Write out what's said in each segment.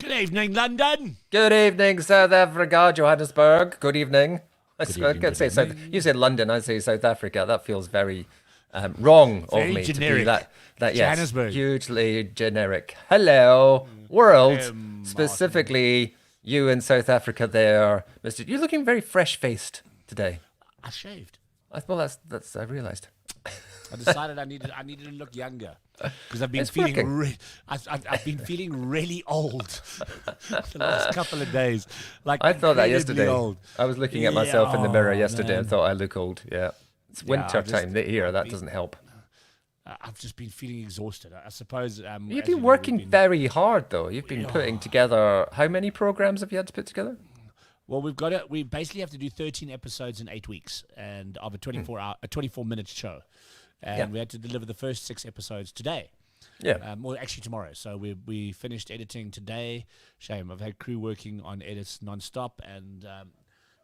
Good evening, London. Good evening, South Africa, Johannesburg. Good evening. Good evening, Could say good South. evening. You said London. I say South Africa. That feels very wrong Very of me generic. to be that. Yes, Johannesburg. hugely generic. Hello, world. Martin. Specifically, you in South Africa. There, Mister. You're looking very fresh-faced today. I shaved. Well, that's I realised. I decided I needed to look younger because I've been It's feeling working. I've been feeling really old the last couple of days. Like I thought that incredibly yesterday. Old. I was looking at myself in the mirror Yeah, yesterday man. and thought I look old. Yeah, it's winter time here. That doesn't help. I've just been feeling exhausted. I suppose. You've as been you know, we've working been- very hard, though. You've been putting together. How many programs have you had to put together? Well, we basically have to do 13 episodes in 8 weeks, and of a 24-minute show, and we had to deliver the first 6 episodes today. Yeah. Well, actually tomorrow. So we finished editing today. Shame, I've had crew working on edits non-stop, and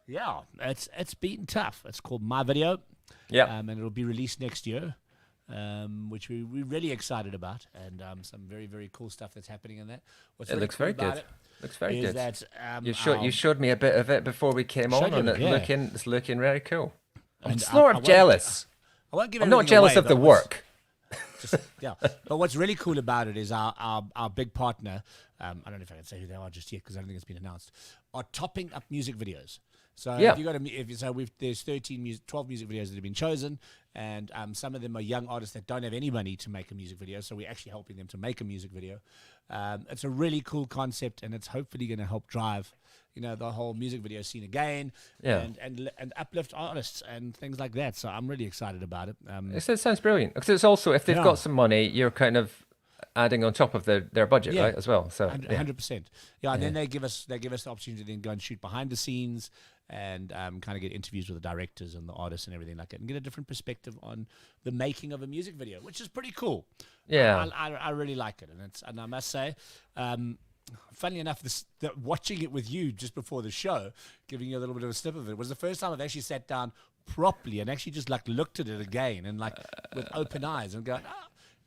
yeah, it's been tough. It's called My Video, Yeah. and it'll be released next year, which we're really excited about, and some very, very cool stuff that's happening in that. What's It really looks cool very about good. it Looks very is good. that You showed me a bit of it before we came Showed on, you and a bit, yeah. it's looking very cool. I'm And sort I of won't- jealous. I won't give I'm not everything jealous away, of the but what's- work. Yeah, but what's really cool about it is our big partner. I don't know if I can say who they are just yet because I don't think it's been announced. Are topping up music videos. So Yeah. if you got there's 12 music videos that have been chosen, and some of them are young artists that don't have any money to make a music video. So we're actually helping them to make a music video. It's a really cool concept, and it's hopefully going to help drive, the whole music video scene again, Yeah. and uplift artists and things like that. So I'm really excited about it. It sounds brilliant because it's also if they've Yeah. got some money, you're kind of adding on top of their budget, Yeah. right, as well. So yeah. 100%. Yeah, and then they give us the opportunity to then go and shoot behind the scenes and kind of get interviews with the directors and the artists and everything like that, and get a different perspective on the making of a music video, which is pretty cool. Yeah. I really like it, and I must say, funnily enough, watching it with you just before the show, giving you a little bit of a snip of it, was the first time I've actually sat down properly and actually just like looked at it again and like with open eyes and going,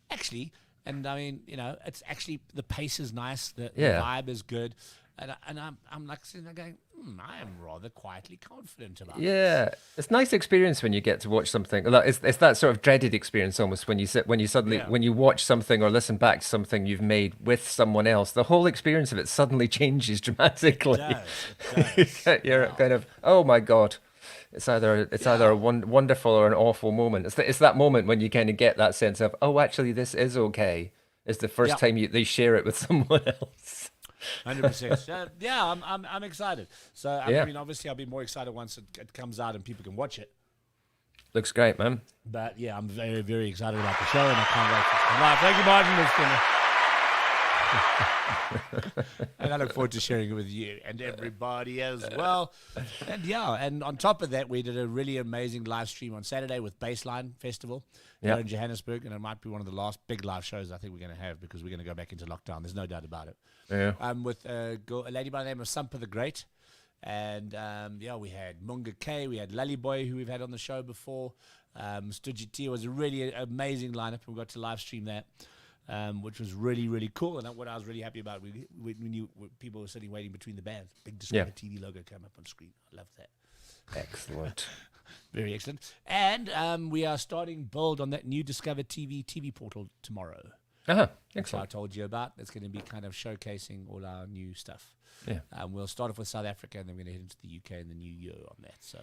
actually. And I mean, it's actually the pace is nice, the vibe is good, and I'm like sitting there going, I am rather quietly confident about this. Yeah, it's a nice experience when you get to watch something. Like, it's that sort of dreaded experience almost when you watch something or listen back to something you've made with someone else. The whole experience of it suddenly changes dramatically. It does. You're kind of, oh my god, it's either a wonderful or an awful moment. It's that moment when you kind of get that sense of, oh, actually this is okay. It's the first time they share it with someone else. 100%. Yeah, I'm excited. So I mean, obviously, I'll be more excited once it comes out and people can watch it. Looks great, man. But yeah, I'm very, very excited about the show, and I can't wait for it to come live. Thank you, Martin. And I look forward to sharing it with you and everybody as well. And yeah, and on top of that, we did a really amazing live stream on Saturday with Baseline Festival here in Johannesburg, and it might be one of the last big live shows I think we're going to have because we're going to go back into lockdown. There's no doubt about it. Yeah. With a lady by the name of Sampa the Great. And we had Munga K, we had Lally Boy, who we've had on the show before. Stujy T was a really amazing lineup, and we got to live stream that, which was really, really cool. And what I was really happy about, we knew people were sitting waiting between the bands. Big DiscovrTV logo came up on screen. I love that. Excellent. Very excellent. And we are starting build on that new DiscovrTV TV portal tomorrow. Uh-huh. Which I Excellent. told you about. It's going to be kind of showcasing all our new stuff. Yeah. We'll start off with South Africa, and then we're going to head into the UK in the new year on that. So,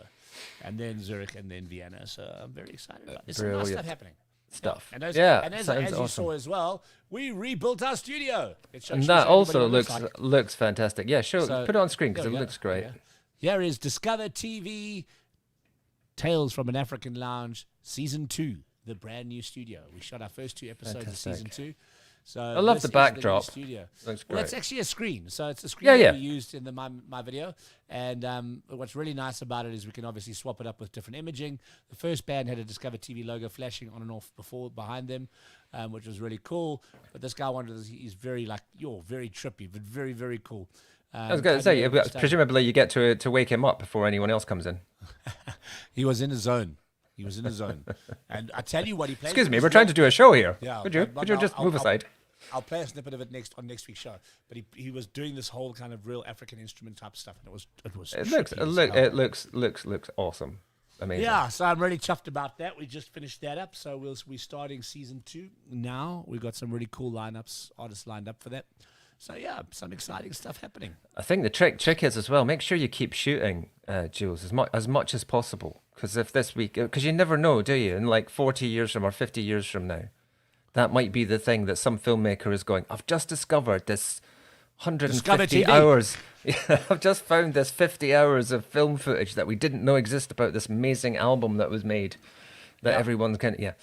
and then Zurich, and then Vienna. So I'm very excited about it. There's some nice stuff happening. Stuff. And as sounds you awesome. saw as well, we rebuilt our studio. And that also looks fantastic. Yeah, sure. So, put it on screen because there it we go. looks great. Here is DiscovrTV Tales from an African Lounge Season 2, the brand new studio. We shot our first 2 episodes of Season 2. So I love the backdrop. Studio. Looks Well, great. it's actually a screen. So it's a screen that we used in my video. And what's really nice about it is we can obviously swap it up with different imaging. The first band had a DiscovrTV logo flashing on and off behind them, which was really cool. But this guy he's very very trippy, but very, very cool. I was going to say, presumably you get to wake him up before anyone else comes in. He was in his zone. And I tell you what, he played. Excuse me, we're trying to do a show here. Yeah, Could you just move aside? I'll play a snippet of it on next week's show. But he was doing this whole kind of real African instrument type stuff, and it looks awesome. Amazing. Yeah, so I'm really chuffed about that. We just finished that up, so we're starting season 2 now. We've got some really cool artists lined up for that. So yeah, some exciting stuff happening. I think the trick is as well, make sure you keep shooting, Jules, as much as possible. Because if this week, because you never know, do you? In like 40 years from or 50 years from now, that might be the thing that some filmmaker is going, I've just discovered this 150 hours. Yeah, I've just found this 50 hours of film footage that we didn't know exist about this amazing album that was made. That everyone's kind of,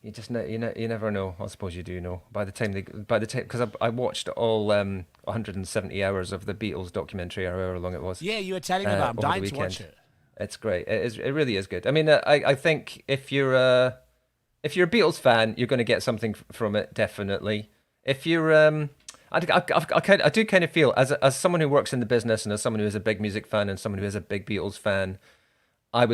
you just know, you never know. I suppose you do know. By the time, because I watched all 170 hours of the Beatles documentary, or however long it was. Yeah, you were telling me about. I'm dying to watch it. It's great. It really is good. I mean, I think if you're a Beatles fan, you're going to get something from it, definitely. If you're I do kind of feel as someone who works in the business and as someone who is a big music fan and someone who is a big Beatles fan, I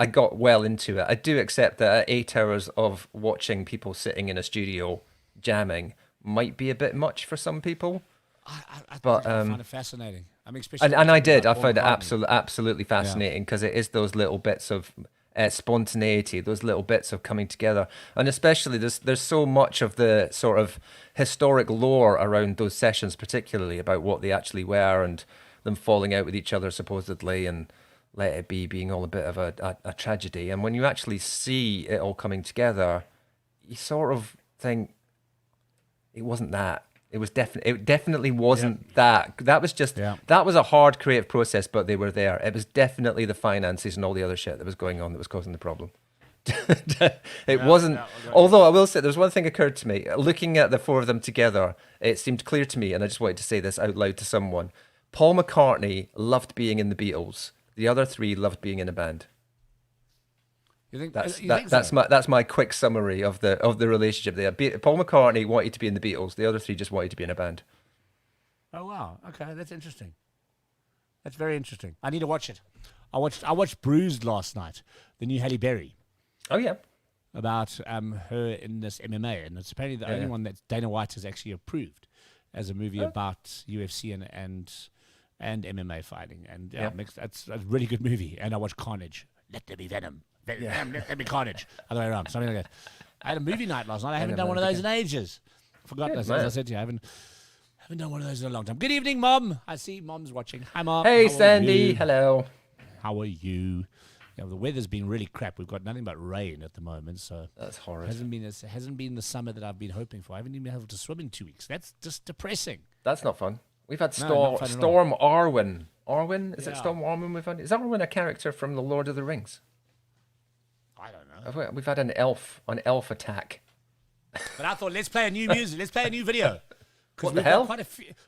got well into it. I do accept that at 8 hours of watching people sitting in a studio jamming might be a bit much for some people. I find it fascinating. I mean, especially and I did. I found it absolutely fascinating because it is those little bits of spontaneity, those little bits of coming together, and especially there's so much of the sort of historic lore around those sessions, particularly about what they actually were and them falling out with each other supposedly, and Let It Be being all a bit of a tragedy. And when you actually see it all coming together, you sort of think it wasn't that. It definitely wasn't that. That was just that was a hard creative process, but they were there. It was definitely the finances and all the other shit that was going on that was causing the problem. It wasn't. Although I will say, there's one thing occurred to me. Looking at the four of them together, it seemed clear to me, and I just wanted to say this out loud to someone. Paul McCartney loved being in the Beatles. The other three loved being in a band. You think that's my quick summary of the relationship there. Paul McCartney wanted to be in the Beatles. The other three just wanted to be in a band. Oh wow! Okay, that's interesting. That's very interesting. I need to watch it. I watched Bruised last night, the new Halle Berry. Oh yeah, about her in this MMA, and it's apparently the only one that Dana White has actually approved as a movie about UFC and MMA fighting. And it's a really good movie. And I watched Carnage. Let there be venom. Let there be carnage. Other way around, something like that. I had a movie night last night. I haven't done one of those in ages. Forgot, as I said to you, I haven't done one of those in a long time. Good evening, Mom. I see Mom's watching. Hi, Mom. Hey, Sandy. Hello. How are you? Yeah, the weather's been really crap. We've got nothing but rain at the moment, so that's horrible. It hasn't been the summer that I've been hoping for. I haven't even been able to swim in 2 weeks. That's just depressing. That's not fun. We've had Storm Arwen. Arwen? Is it Storm Arwen we've had? Is Arwen a character from The Lord of the Rings? I don't know. We've had an elf attack. But I thought, let's play a new music. Let's play a new video. What the hell?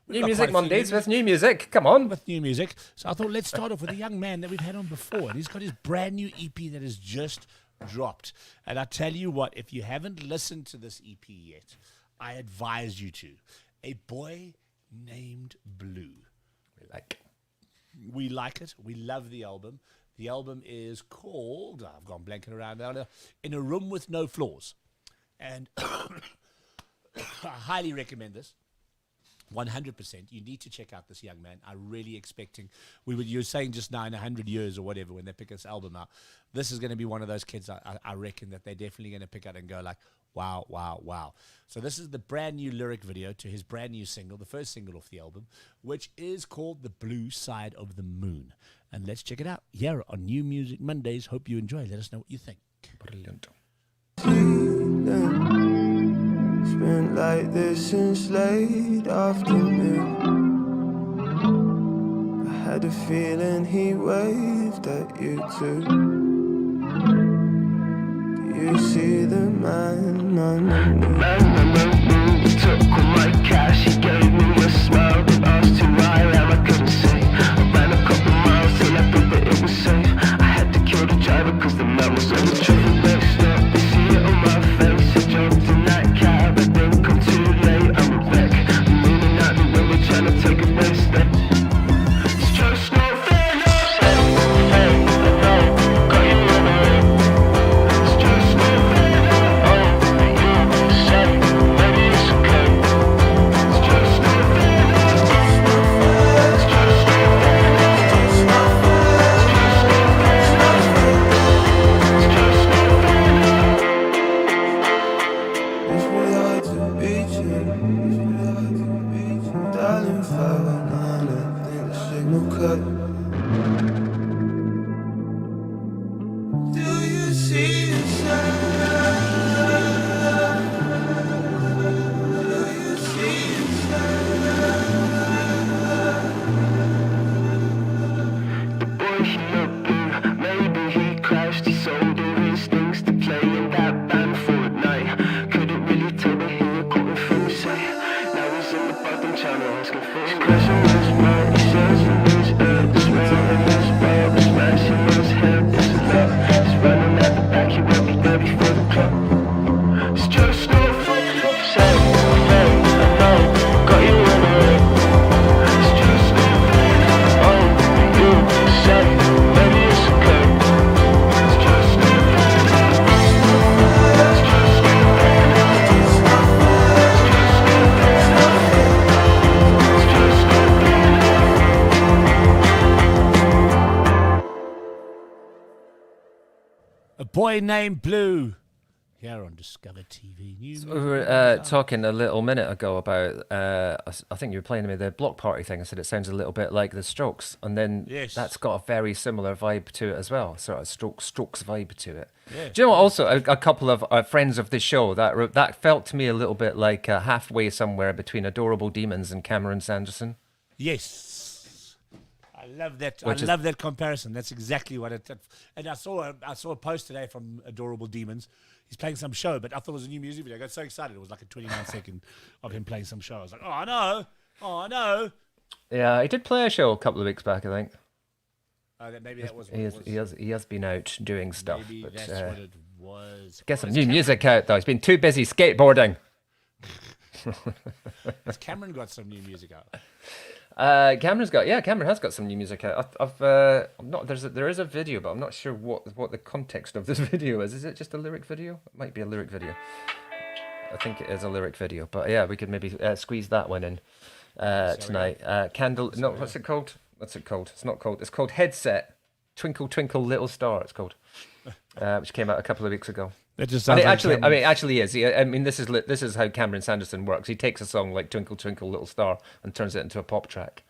New music Mondays with new music. Come on. With new music. So I thought, let's start off with a young man that we've had on before. And he's got his brand new EP that has just dropped. And I tell you what, if you haven't listened to this EP yet, I advise you to. A Boy Named Blue. We like it. We love the album. The album is called, I've gone blanking around now, In a Room with No Floors. And I highly recommend this. 100%. You need to check out this young man. I'm really expecting, you were saying just now in 100 years or whatever when they pick this album out, this is going to be one of those kids I reckon that they're definitely going to pick out and go like, wow, wow, wow. So this is the brand new lyric video to his brand new single, the first single off the album, which is called The Blue Side of the Moon. And let's check it out here on New Music Mondays. Hope you enjoy. Let us know what you think. Brilliant. It's been like this since late afternoon. I had a feeling he waved at you too. Do you see the man on the moon? He took all my cash, he gave me a smile. Asked who I am, I couldn't say. I ran a couple miles till I thought that it was safe. I had to kill the driver cause the man was on the train. Next up, you see it on my face. I jumped in that cab, I didn't come too late. I'm a wreck, I'm leaning out the window trying to take a best step. It's just no fair, no say. Hey, I know, got you on the way. It's just no fair, no. Oh, you say, maybe it's okay. 509, I think the signal cut. Do you see the sun? Do you see the sun? The boy he looked blue, maybe he crashed. He sold all his things to play in that band Fortnite. Couldn't really tell the hill coming from say. Now he's in the bottom channel asking for his crashing his mind. He says his earth is round his world is smashing his head. This is love. He's running at the back. He won't be there before the clock. It's just no fun. Say, hey, I know, got you in a way. It's just no fun. Oh, you say, maybe it's okay. It's just no fun. It's just no fun. It's no fun. It's just no fun. A Boy Named Blue. Here on DiscovrTV. We were talking a little minute ago about, I think you were playing me the block party thing. I said it sounds a little bit like the Strokes, and then that's got a very similar vibe to it as well, sort of Strokes vibe to it. Yeah. Do you know what, also, a couple of friends of the show, that felt to me a little bit like halfway somewhere between Adorable Demons and Cameron Sanderson. Yes. I love that. I love that comparison. That's exactly what it. And I saw a post today from Adorable Demons. He's playing some show, but I thought it was a new music video. I got so excited. It was like a 29-second of him playing some show. I was like, oh, I know. Oh, I know. Yeah, he did play a show a couple of weeks back, I think. Maybe that was what he has been out doing stuff. Maybe but, that's what it was. Get some new music out, though. He's been too busy skateboarding. Has Cameron got some new music out? Cameron has got some new music out. I'm not. There is a video, but I'm not sure what the context of this video is. Is it just a lyric video? It might be a lyric video. I think it is a lyric video, but yeah, we could maybe squeeze that one in tonight. Candle. No, what's it called? What's it called? It's not called. It's called Headset. Twinkle Twinkle Little Star. It's called, which came out a couple of weeks ago. It just sounds actually is. This is how Cameron Sanderson works. He takes a song like Twinkle Twinkle Little Star and turns it into a pop track.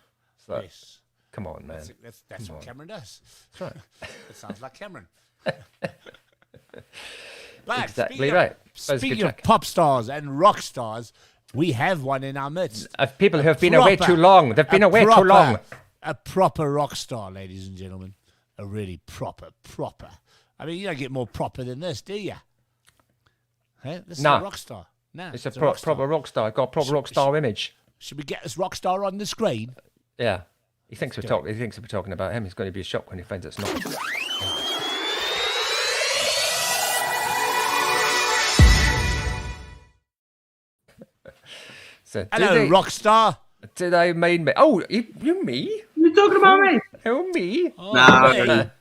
So, yes. Come on, man. That's what Cameron does. That's right. It sounds like Cameron. But exactly right. Speaking of pop stars and rock stars, we have one in our midst. Of people who have been away too long. They've been away too long. A proper rock star, ladies and gentlemen. A really proper. I mean, you don't get more proper than this, do you? Hey, this is a rock star. No, it's a proper rock star. Got a proper rock star image. Should we get this rock star on the screen? Yeah. He thinks we're talking about him. He's going to be shocked when he finds it's not. So, hello, rock star. Did I mean me? Oh, you me? You talking about me? Who, me? No.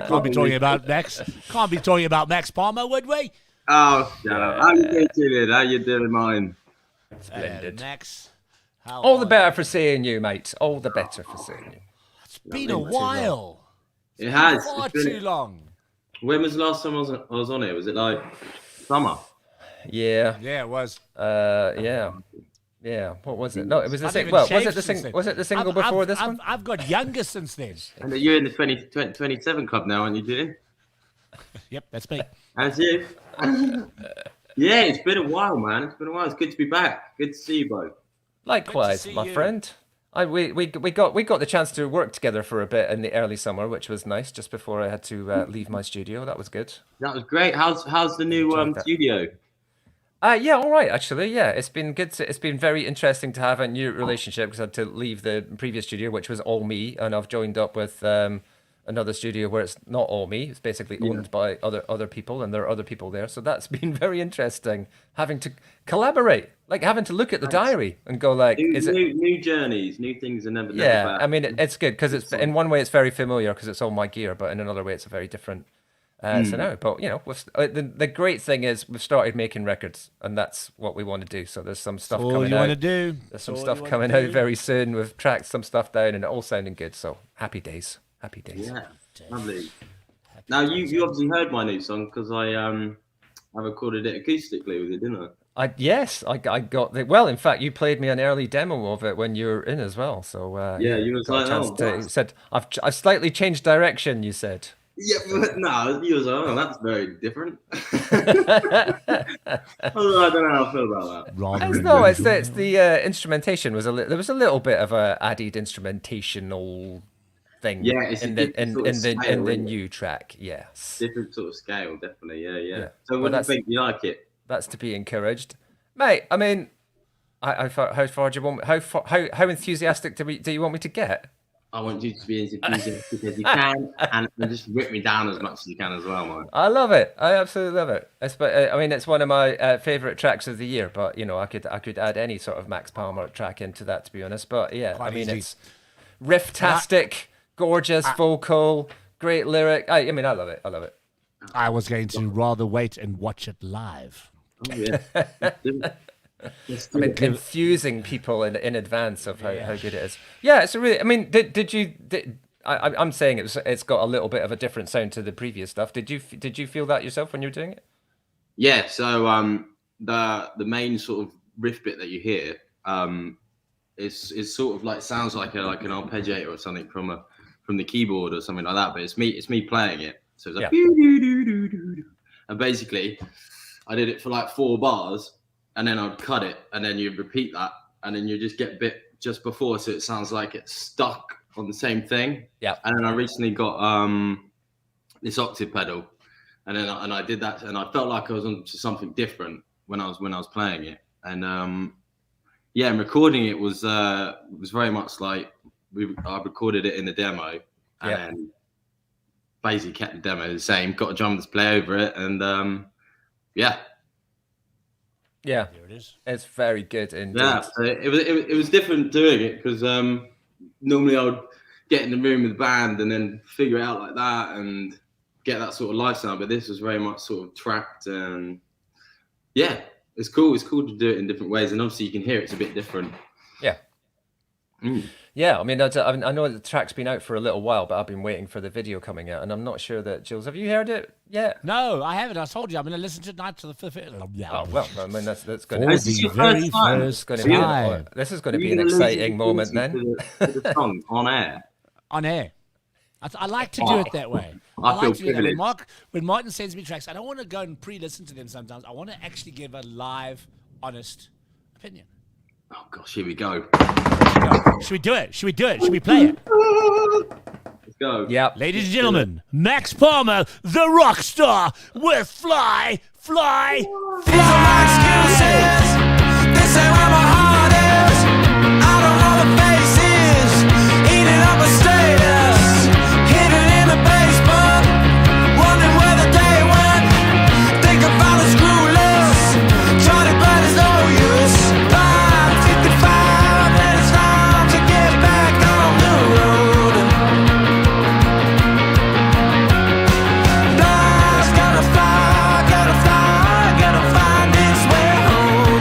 Can't be talking about Max. Can't be talking about Maxx Palmer, would we? Oh, shut up. How you doing, Julian? How you doing, Martin? Splendid. Max. All the better for seeing you, mate. All the better for seeing you. It's been a while. It has. Far too long. When was the last time I was on it? Was it like summer? Yeah. Yeah, it was. Yeah. What was it? No, it was the single. Well, was it the single before this one? I've got younger since then. And you're in the 27 club now, aren't you, Julian? Yep, that's me. That's you. Yeah, it's been a while, man. It's been a while. It's good to be back. Good to see you both. Likewise, my friend. We got the chance to work together for a bit in the early summer, which was nice. Just before I had to leave my studio, that was good. That was great. How's the new studio? Yeah, all right, actually. Yeah, it's been good. It's been very interesting to have a new relationship because I had to leave the previous studio, which was all me, and I've joined up with another studio where it's not all me. It's basically owned by other people, and there are other people there. So that's been very interesting, having to collaborate, like having to look at the diary and go like, new journeys, new things, and never. Yeah, I mean, it's good because it's in one way it's very familiar because it's all my gear, but in another way it's a very different. So no, but you know, the great thing is we've started making records, and that's what we want to do. So there's some stuff coming out. There's some stuff coming out very soon. We've tracked some stuff down, and it all sounding good. So happy days. Yeah, lovely. Now you obviously heard my new song because I recorded it acoustically with it, didn't I? Yes, I got the. Well, in fact, you played me an early demo of it when you were in as well. So Yeah, you was got like, a chance oh, to. that's- You said I've slightly changed direction. You said. Yeah, but no, you was like, oh, that's very different. I don't know how I feel about that. Rather No, it's unusual. the instrumentation was there was a little bit of a added instrumentational thing Yeah, it's a in the different sort of scale, in the isn't it? new track. Yes, Different sort of scale, definitely. Yeah. Yeah. So Well, what do you that's- think? You like it? that's to be encouraged, mate. I mean, how far do you want? How enthusiastic do you want me to get? I want you to be as enthusiastic as you can, and just rip me down as much as you can as well, man. I love it. I absolutely love it. I mean, it's one of my favorite tracks of the year. But you know, I could add any sort of Maxx Palmer track into that, to be honest. But yeah, Quite I mean, easily. it's riff-tastic, gorgeous vocal, great lyric. I mean, I love it. I love it. I was going to rather wait and watch it live. Oh, yeah. Let's do I mean, it. infusing people in advance of how good it is. Yeah, it's a really. I mean, I'm saying it's got a little bit of a different sound to the previous stuff. Did you feel that yourself when you were doing it? Yeah. So the main sort of riff bit that you hear is sort of like sounds like an arpeggiator or something from the keyboard or something like that. But it's me playing it. So it's like and basically I did it for like 4 bars. And then I'd cut it, and then you'd repeat that, and then you just get a bit just before, so it sounds like it's stuck on the same thing. Yeah. And then I recently got this octave pedal, and then I did that, and I felt like I was on to something different when I was playing it. And and recording it was very much like I recorded it in the demo, and then basically kept the demo the same. Got a drum to play over it, and Yeah, There it is. it's very good indeed. yeah, so it was different doing it because normally I would get in the room with the band and then figure it out like that and get that sort of live sound. But this was very much sort of tracked, and yeah, it's cool. It's cool to do it in different ways, and obviously you can hear it's a bit different. Yeah. Yeah, I mean, I know the track's been out for a little while, but I've been waiting for the video coming out, and I'm not sure that Jules, have you heard it yet? No, I haven't. I told you I'm going to listen tonight to the fifth. Oh well, I mean that's going For to This is the your very first time. first going to time be this is going to You're be an gonna lose exciting your moment ability then. to the song on air. on air. I like to do it that way. I like feel to do that. privileged. When Martin sends me tracks, I don't want to go and pre-listen to them sometimes. I want to actually give a live, honest opinion. Oh gosh, here we go. Should we do it? Should we do it? Should we play it? Let's go. Yeah, Ladies and gentlemen, Maxx Palmer, the rock star, with Fly, Fly, These are my excuses. This ain't where my heart is. I don't know the faces. Eating up a status. Hidden in the basement. Wondering where the day went. Think about the screw loose. Trying to burn is no use. 5:55 and it's time to get back on the road. Life's gotta fly, gotta find its way home.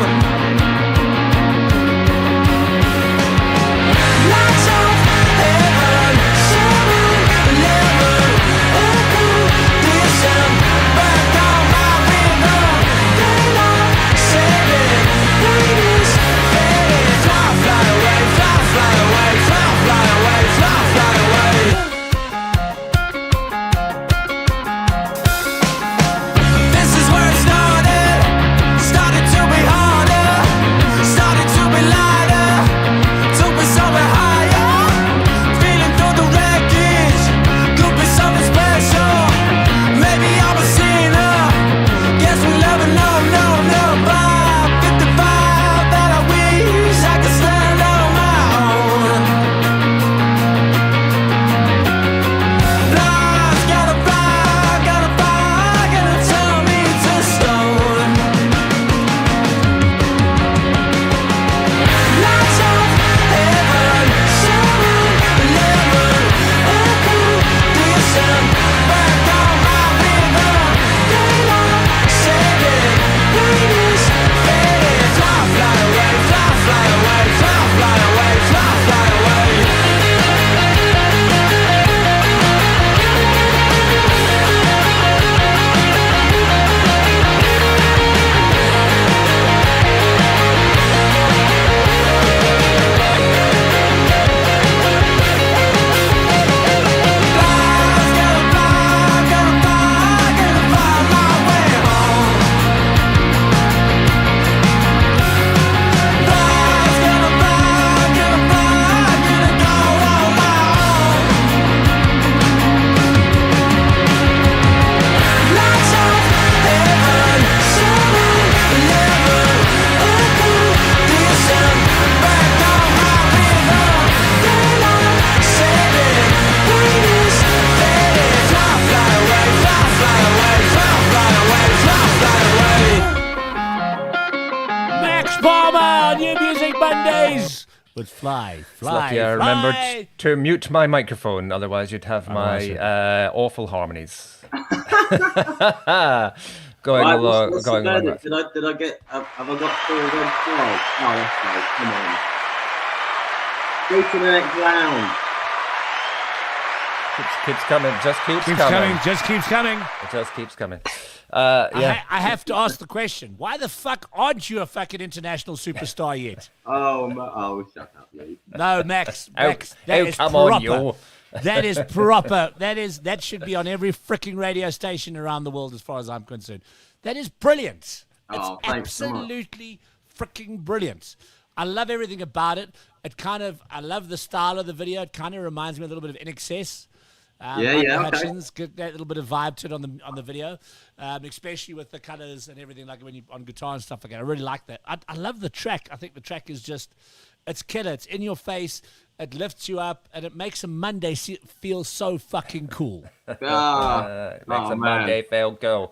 would fly. It's lucky I remembered to mute my microphone, otherwise you'd have my awful harmonies. Going Right, along. what's Going the along. verdict? Did I get? Have I got 4 red flags? Oh, that's right. Come on. Go to the next round. Keeps coming. Just keeps coming. Just keeps coming. It just keeps coming. Yeah. I have to ask the question: why the fuck aren't you a fucking international superstar yet? Oh, shut up, you. No, Max. Oh, That is come proper. on, you. That is proper. That should be on every freaking radio station around the world, as far as I'm concerned. That is brilliant. It's Oh, thanks so much. absolutely freaking brilliant. I love everything about it. I love the style of the video. It kind of reminds me a little bit of In Excess. Yeah, okay. Hutchins, get that little bit of vibe to it on the video, especially with the colors and everything, like when you on guitar and stuff like that. I really like that. I love the track. I think the track is just, it's killer. It's in your face. It lifts you up, and it makes a Monday feel so fucking cool. Makes a Monday feel go.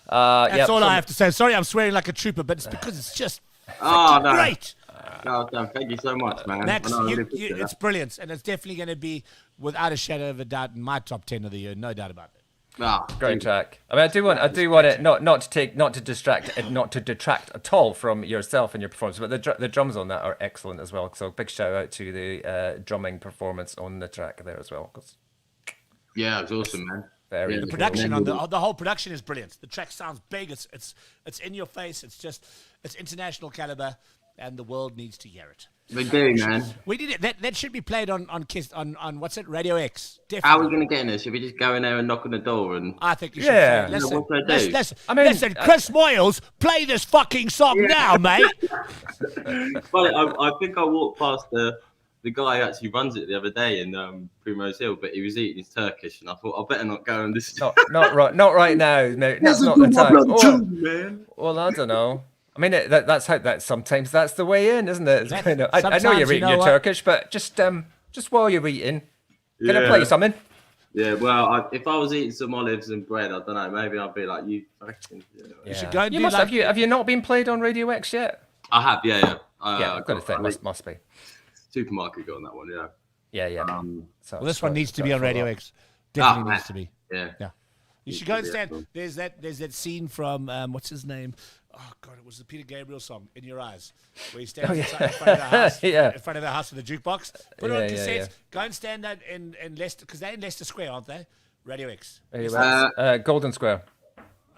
That's all I have to say. Sorry, I'm swearing like a trooper, but it's because it's just great. No, thank you so much, man. Max, I really appreciate it's that. brilliant, and it's definitely going to be, without a shadow of a doubt, in my top 10 of the year. No doubt about it. Great track. I mean, I do want it not to detract at all from yourself and your performance, but the drums on that are excellent as well. So big shout out to the drumming performance on the track there as well. Yeah, it was awesome, man. Very The production on the whole production is brilliant. The track sounds big. It's in your face. It's international caliber, and the world needs to hear it. We do, man. We did it. That should be played on what's it? Radio X. Definitely. How are we going to get in there? Should we just go in there and knock on the door and? I think you should. Yeah. Listen, What do I do? listen, Chris Moyles, play this fucking song now, mate. Well, I think I walked past the guy who actually runs it the other day in Primrose Hill, but he was eating his Turkish, and I thought I better not go and listen. Not right now. No, that's not the time. Man. Well, I don't know. I mean, that's sometimes that's the way in, isn't it? It's kind of, I know Sometimes you're you eating know your what? Turkish, but just while you're eating, gonna play something. Yeah, well, if I was eating some olives and bread, I don't know, maybe I'd be like, you fucking. You should go and You do must like, have you not been played on Radio X yet? I have, yeah. Yeah, I've got to think must be. Supermarket got on that one, yeah. Yeah. Well, this one needs to be on Radio X. Definitely needs to be. Yeah. You should go and stand. There's that scene from what's his name? Oh God, it was the Peter Gabriel song "In Your Eyes," where he stands in front of the house, in front of the house with the jukebox. Put it on cassettes. yeah. Go and stand out in Leicester, because they're in Leicester Square, aren't they? Radio X. Golden Square.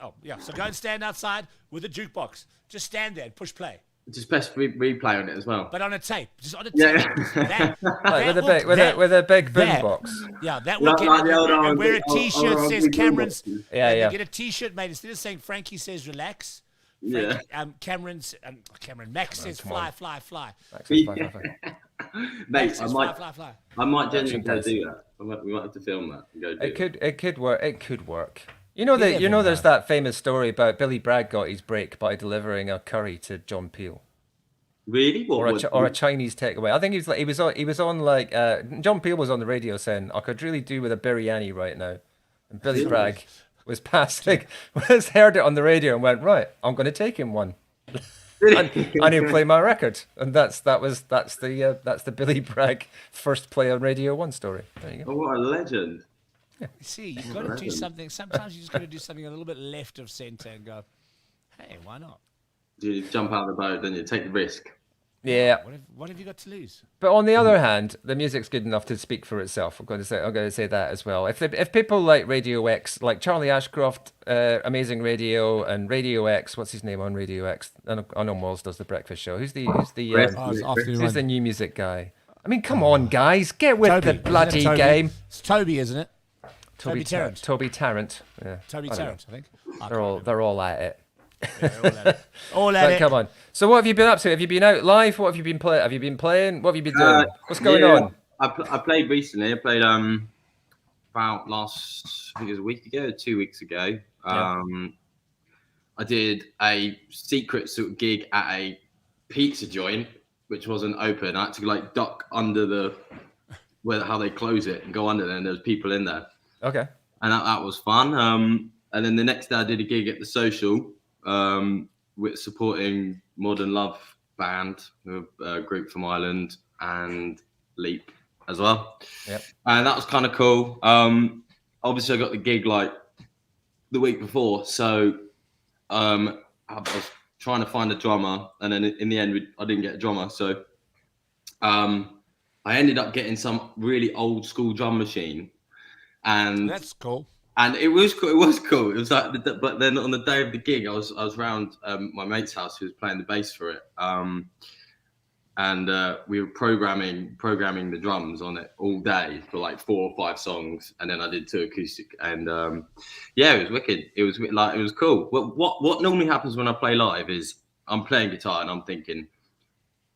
Oh yeah. So go and stand outside with a jukebox. Just stand there and push play. Just press replay on it as well. But on a tape, just on a tape. Yeah. With a big boom box. Yeah, that will get. And wear a T-shirt that says Cameron's. Yeah. Get a T-shirt made instead of saying Frankie says relax. Yeah. Cameron Max says fly. Mate, Fly. I might genuinely do that. We might have to film that and go do It could work. It could work. There's that famous story about Billy Bragg got his break by delivering a curry to John Peel. Really? Or a Chinese takeaway. I think he was on like John Peel was on the radio saying, "I could really do with a biryani right now," and Billy Bragg was heard it on the radio and went, "Right, I'm going to take him one." and he'll play my record, and that's the Billy Bragg first play on Radio 1 story. There you go. Oh, what a legend! You see, you've got to do something. Sometimes you just got to do something a little bit left of centre and go, "Hey, why not?" You jump out of the boat, then you take the risk. Yeah. What have you got to lose? But on the other hand, the music's good enough to speak for itself. I'm going to say that as well. If people like Radio X, like Charlie Ashcroft, Amazing Radio, and Radio X, what's his name on Radio X? I know Moles does the breakfast show. Who's the new music guy? I mean, come on, guys, get with the bloody game. It's Toby, isn't it? Toby Tarrant. Yeah. Toby Tarrant, I think. They're all at it. Yeah, all at it. Come on. So what have you been up to? Have you been out live? What have you been playing? Have you been playing? What have you been doing? What's going on? I played recently. I played about I think it was a week ago, 2 weeks ago. I did a secret sort of gig at a pizza joint, which wasn't open. I had to like duck under how they close it and go under there, and there was people in there. Okay. And that was fun. And then the next day I did a gig at the Social, with supporting Modern Love band, a group from Ireland. and Leap as well. Yep. And that was kind of cool. Obviously, I got the gig like the week before, so I was trying to find a drummer, and then in the end, I didn't get a drummer. So I ended up getting some really old school drum machine, and That's cool. And it was cool. It was cool. It was like, but then on the day of the gig, I was around my mate's house who was playing the bass for it, and we were programming the drums on it all day for like 4 or 5 songs, and then I did 2 acoustic, and yeah, it was wicked. It was cool. What normally happens when I play live is I'm playing guitar and I'm thinking,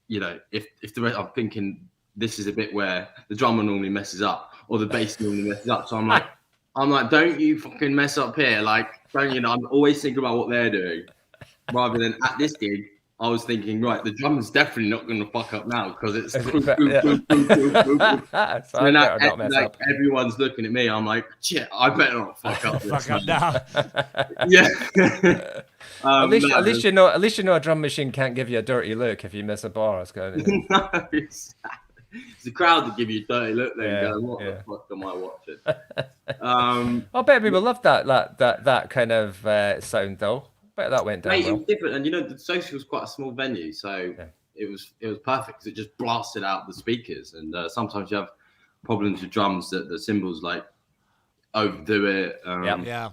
you know, I'm thinking this is a bit where the drummer normally messes up or the bass normally messes up, so I'm like, don't you fucking mess up here. Like, don't you know, I'm always thinking about what they're doing. Rather than at this gig, I was thinking, right, the drummer's definitely not going to fuck up now because it's everyone's looking at me. I'm like, shit, I better not fuck up. Fuck up now. Yeah. At least you know a drum machine can't give you a dirty look if you miss a bar. It's kind of, It's the crowd that give you a dirty look then. Yeah, Going, what the fuck am I watching? I bet people loved that kind of sound though. I bet that went down Mate, well. it was different, and you know the Social was quite a small venue, so it was perfect because it just blasted out the speakers. And sometimes you have problems with drums that the cymbals like overdo it. Yeah.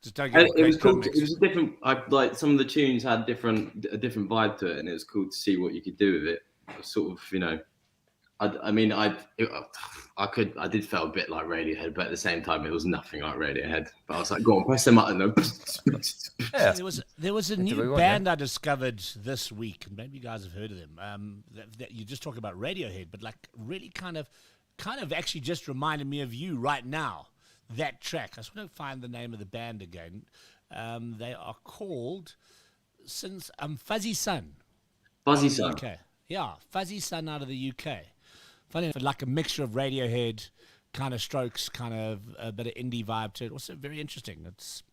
Just don't get it was cool. It was a different. Like some of the tunes had a different vibe to it, and it was cool to see what you could do with it. Sort of, you know. I did feel a bit like Radiohead, but at the same time, it was nothing like Radiohead. But I was like, go on, press them button. Yeah. There was a new band I discovered this week, and maybe you guys have heard of them. That you just talk about Radiohead, but like really kind of actually just reminded me of you right now. That track. I just want to find the name of the band again. They are called Fuzzy Sun. Fuzzy Sun. Okay. Yeah, Fuzzy Sun out of the UK. Funny enough, like a mixture of Radiohead, kind of Strokes, kind of a bit of indie vibe to it. Also very interesting. It's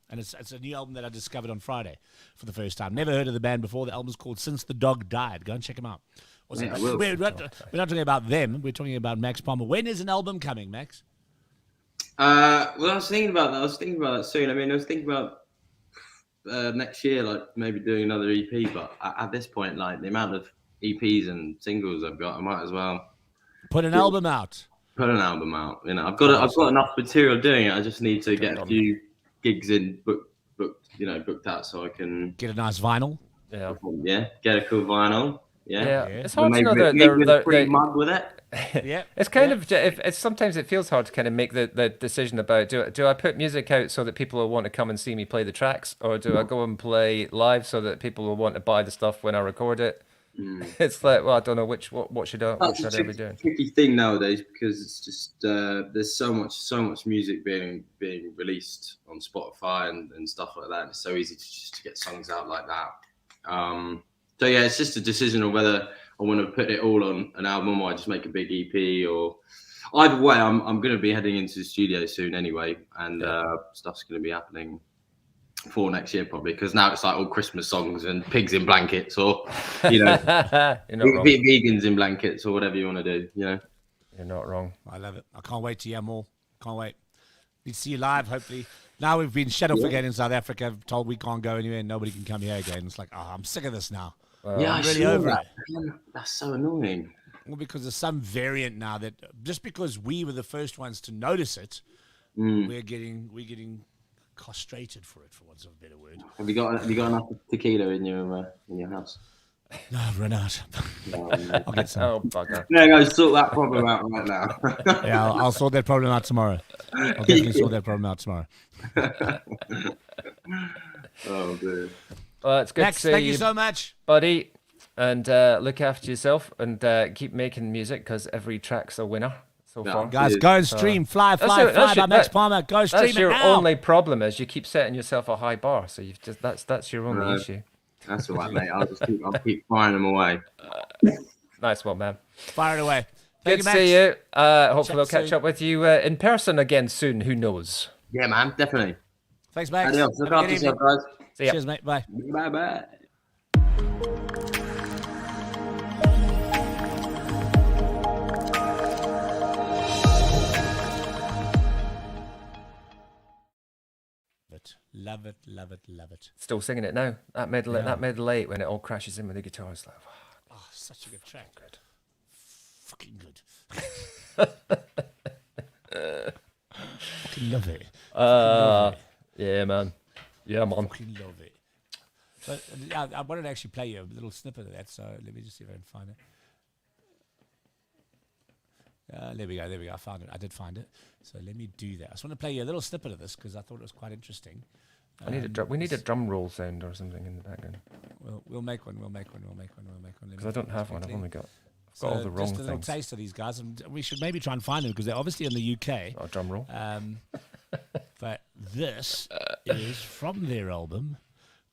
a new album that I discovered on Friday for the first time. Never heard of the band before. The album's called Since the Dog Died. Go and check them out. Yeah, We're not talking about them. We're talking about Maxx Palmer. When is an album coming, Max? Well, I was thinking about that. Soon. I mean, I was thinking about next year, like maybe doing another EP. But at this point, like the amount of EPs and singles I've got, I might as well put an album out. You know, I've got enough material doing it. I just need to get a few gigs in booked out so I can get a nice vinyl. Yeah, get a cool vinyl. Yeah. It's hard to know the pretty mug with it. Yeah, it's kind of it's sometimes it feels hard to kind of make the decision about do I put music out so that people will want to come and see me play the tracks, or do I go and play live so that people will want to buy the stuff when I record it? It's like, well, I don't know what should I be doing. Tricky thing nowadays because it's just there's so much music being released on Spotify and stuff like that. It's so easy to get songs out like that. So yeah, it's just a decision of whether I want to put it all on an album or I just make a big EP. Or either way, I'm going to be heading into the studio soon anyway, and stuff's going to be happening for next year probably, because now it's like all Christmas songs and pigs in blankets, or you know, vegans in blankets, or whatever you want to do. You know, you're not wrong. I love it. I can't wait to hear more. Can't wait. We see you live, hopefully. Now we've been shut off again in South Africa, told we can't go anywhere and nobody can come here again. It's like, I'm sick of this now. Yeah, I'm really over it. That's so annoying. Well, because there's some variant now that just because we were the first ones to notice it, we're getting castrated for it, for want of a better word. Have you got enough tequila in your house? No, I've run out. I'll get some. Oh, bugger. Yeah, go sort that problem out right now. Yeah, I'll sort that problem out tomorrow. I'll definitely sort that problem out tomorrow. Oh, dear. Well, it's good Max, to see thank you so much, buddy. And look after yourself and keep making music, because every track's a winner so far. guys. Go and stream Fly by Maxx Palmer. Go stream that's your it now. only problem, is you keep setting yourself a high bar. So you've just that's your only issue. That's all right, mate. I'll keep firing them away. Nice one, man. Fire it away. Good to see you. Hopefully, I'll catch up with you in person again soon. Who knows? Yeah, man, definitely. Thanks, Max. Adios. Look after yourself, guys. See ya. Cheers, mate. Bye. Bye. Love it, love it, love it. Still singing it now. That middle 8 when it all crashes in with the guitar. It's like, Oh, such a good track. good. Fucking good. Fucking love it. Yeah, man. Yeah, man. Fucking love it. But I wanted to actually play you a little snippet of that, so let me just see if I can find it. There we go. I found it. I did find it. So let me do that. I just want to play you a little snippet of this because I thought it was quite interesting. We need a drum roll sound or something in the background. We'll make one. Because I don't have one. I've got all the wrong just a little things. taste of these guys, and we should maybe try and find them because they're obviously in the UK. Oh, drum roll. But this is from their album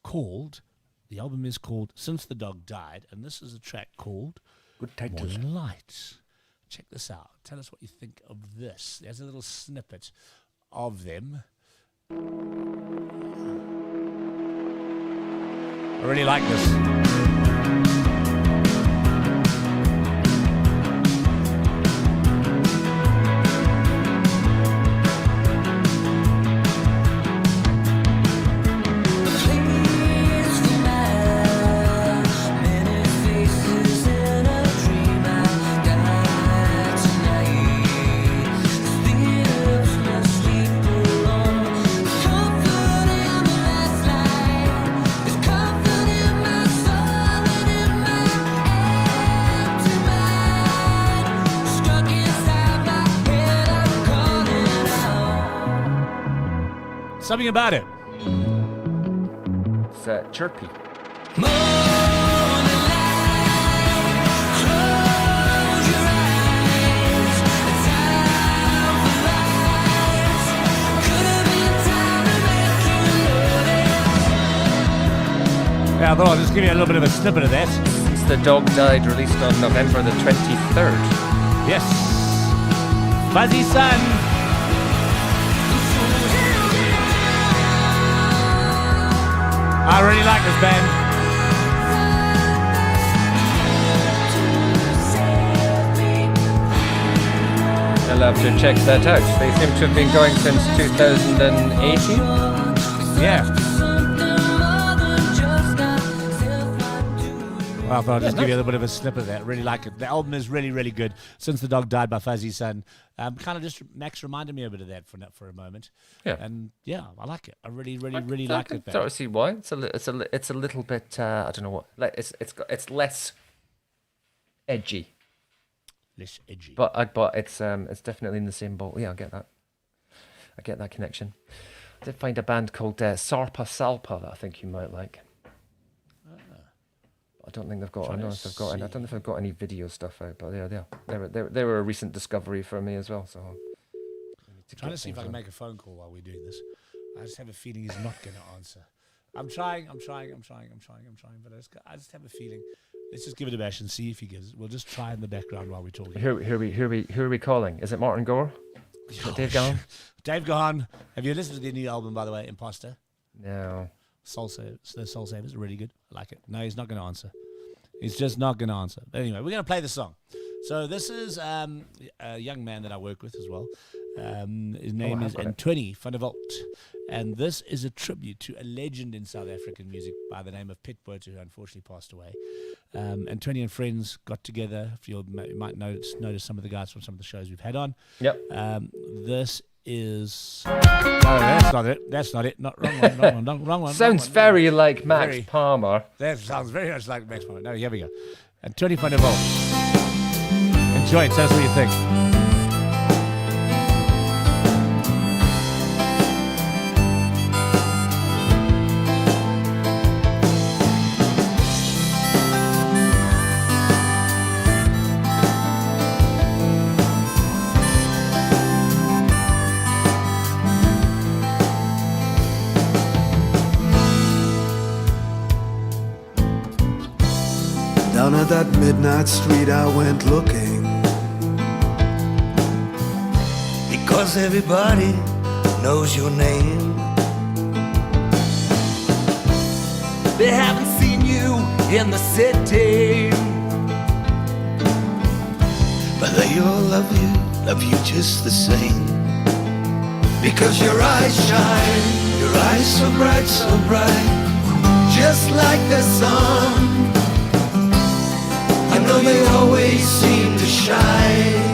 the album is called Since the Dog Died, and this is a track called Good title. Morning Lights. Check this out. Tell us what you think of this. There's a little snippet of them. I really like this. Something about it. It's chirpy. Yeah, I thought I'll just give you a little bit of a snippet of that. Since the Dog Died, released on November the 23rd. Yes. Fuzzy Sun. I really like this band. I'll have to check that out. They seem to have been going since 2018. Yeah. Well, I thought I'd just give you a little bit of a snip of that. I really like it. The album is really, really good. Since the Dog Died by Fuzzy Sun. Kind of just, Max reminded me a bit of that for a moment. Yeah. And yeah, I like it. I really like it. I sort of see why. It's a little bit, I don't know what, like it's less edgy. Less edgy. But it's definitely in the same boat. Yeah, I get that. I get that connection. I did find a band called Sarpa Salpa that I think you might like. I don't think they've got. I don't know if they've got. I don't know if they've got any video stuff out, but they were a recent discovery for me as well. So trying to see if I can make a phone call while we're doing this. I just have a feeling he's not going to answer. I'm trying, but I just have a feeling. Let's just give it a bash and see if he gives. We'll just try in the background while we're talking. Who are we calling? Is it Martin Gore? Is it Dave Gahan? Dave Gahan. Have you listened to the new album, by the way, Imposter? No. Soul Savers are really good. I like it. No, he's not going to answer. He's just not going to answer. But anyway, we're going to play the song. So this is a young man that I work with as well. His name is Antoine van der Walt. And this is a tribute to a legend in South African music by the name of Piet Botha, who unfortunately passed away. Antoine and friends got together. You might notice some of the guys from some of the shows we've had on. Yep. This is... No, that's not it. That's not it. Not wrong one. Sounds very like Maxx Palmer. That sounds very much like Maxx Palmer. No, here we go. And 25 Volt. Enjoy it. Tell us what you think. Down at that midnight street I went looking, because everybody knows your name. They haven't seen you in the city, but they all love you just the same. Because your eyes shine, Your eyes so bright, just like the sun. I know they always seem to shine.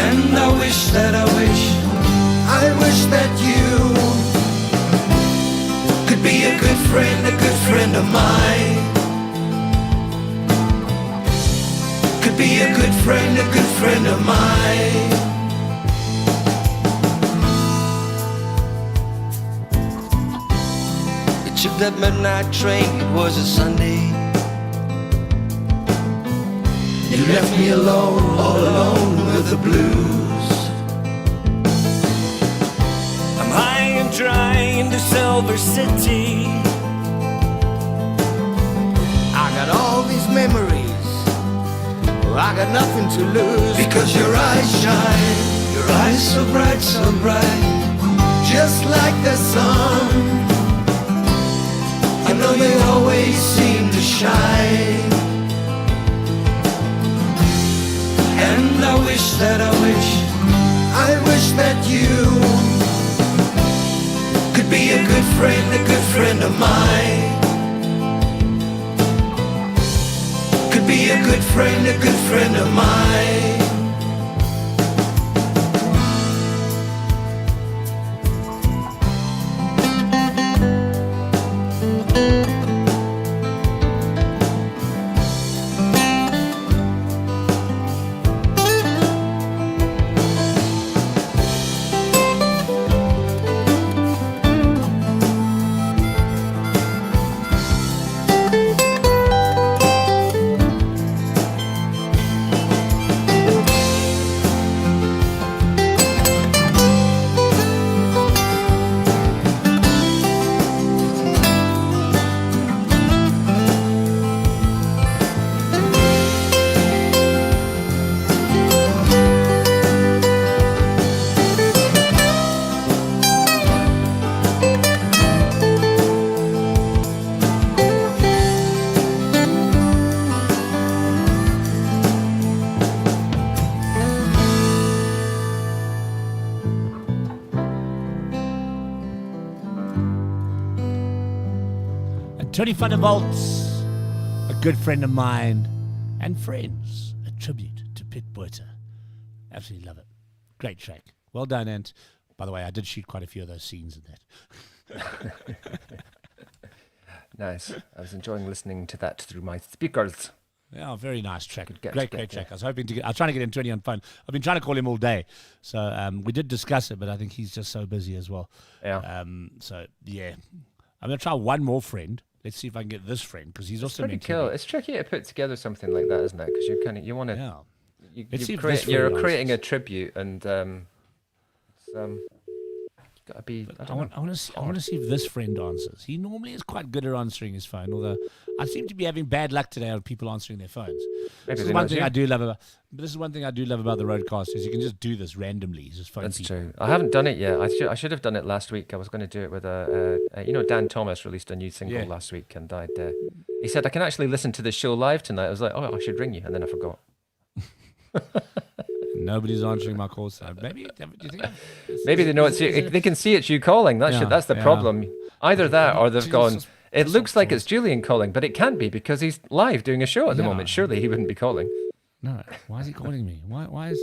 And I wish that you could be a good friend of mine. Could be a good friend of mine. It took that midnight train, it was a Sunday. You left me alone, all alone with the blues. I'm high and dry in the Silver City. I got all these memories, I got nothing to lose. Because your eyes shine, your eyes so bright, just like the sun. I know they always seem to shine. And I wish that you could be a good friend of mine. Could be a good friend of mine. Tony Thunderbolts, a good friend of mine, and Friends, a tribute to Pit Boiter. Absolutely love it. Great track. Well done, and by the way, I did shoot quite a few of those scenes in that. Nice. I was enjoying listening to that through my speakers. Yeah, very nice track. Great Great track. yeah. I was hoping to get. I was trying to get Tony on phone. I've been trying to call him all day, so we did discuss it, but I think he's just so busy as well. Yeah. So yeah, I'm gonna try one more friend. Let's see if I can get this friend because he's also Pretty meant to cool. be- It's tricky to put together something like that, isn't it? Because you want to. Yeah. You, Let's see you if this you're friend creating a answers. tribute, and gotta be. I want to see if this friend answers. He normally is quite good at answering his phone, although I seem to be having bad luck today of people answering their phones. Maybe This is they one know thing you. I do love about. This is one thing I do love about the Roadcast is you can just do this randomly. Just phone That's people. true. I haven't done it yet. I should have done it last week. I was going to do it with Dan Thomas released a new single Yeah. last week, and he said I can actually listen to the show live tonight. I was like, oh, I should ring you, and then I forgot. Nobody's answering my calls. So maybe do you think? Maybe they know it's you. They can see it's you calling. That's the yeah. problem. Either that, or they've Jesus, gone. It that's looks not like true. it's Julian calling, but it can't be because he's live doing a show at the Yeah. moment. Surely he wouldn't be calling. No. Why is he calling me? Why is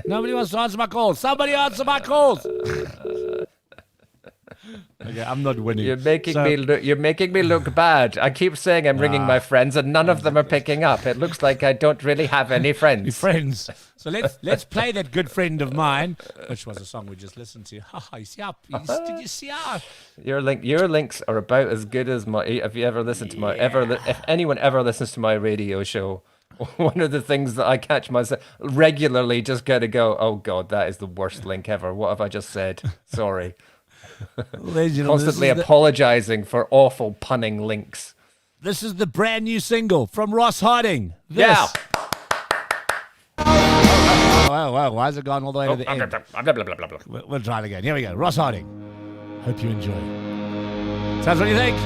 nobody wants to answer my calls? Somebody answer my calls. Okay, I'm not winning. You're making me look bad. I keep saying I'm ringing my friends, and none of them are picking up. It looks like I don't really have any friends. friends. So let's play that good friend of mine, which was a song we just listened to. You see how? Did you see how? Your links are about as good as my. If you ever listen to my if anyone ever listens to my radio show, one of the things that I catch myself regularly just gotta go, oh God, that is the worst link ever. What have I just said? Sorry. Constantly apologizing for awful punning links. This is the brand new single from Ross Harding. This. Yeah. Wow, why has it gone all the way to the end? We'll try it again. Here we go. Ross Harding. Hope you enjoy. Sounds what do you think?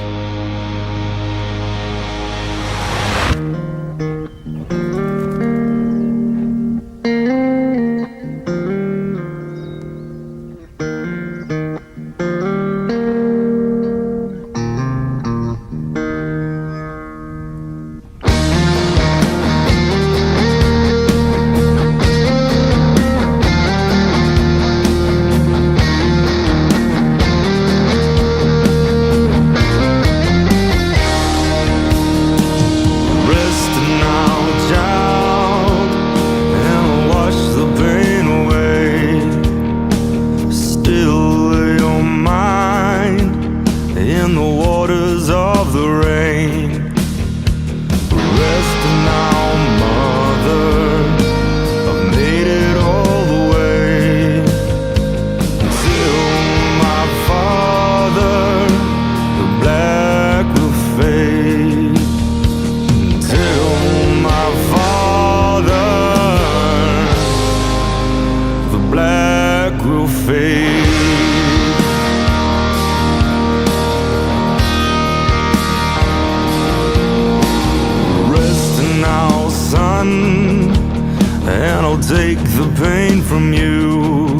I'll take the pain from you.